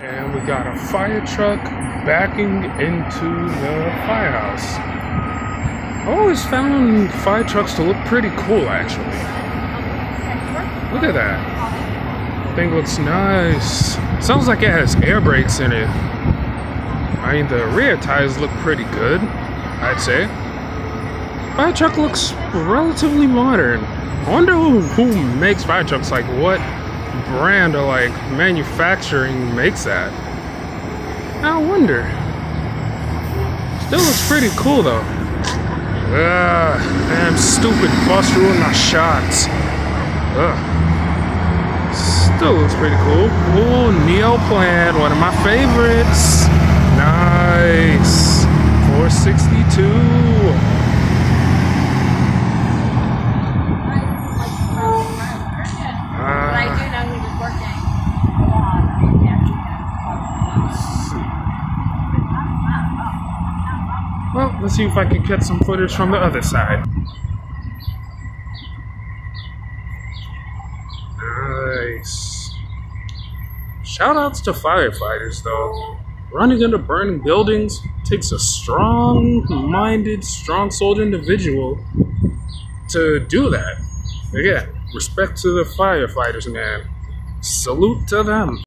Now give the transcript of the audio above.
And we got a fire truck backing into the firehouse. I always found fire trucks to look pretty cool, actually. Look at that. Thing looks nice. Sounds like it has air brakes in it. I mean, the rear tires look pretty good, I'd say. Fire truck looks relatively modern. I wonder who makes fire trucks, like what brand or like manufacturing makes that. I wonder. Still looks pretty cool though. Damn stupid bus ruined my shots. Still looks pretty cool. Ooh, Neoplan, one of my favorites. Nice. 462. Well, let's see if I can get some footage from the other side. Nice. Shoutouts to firefighters, though. Running into burning buildings takes a strong-minded, strong-souled individual to do that. Again, respect to the firefighters, man. Salute to them.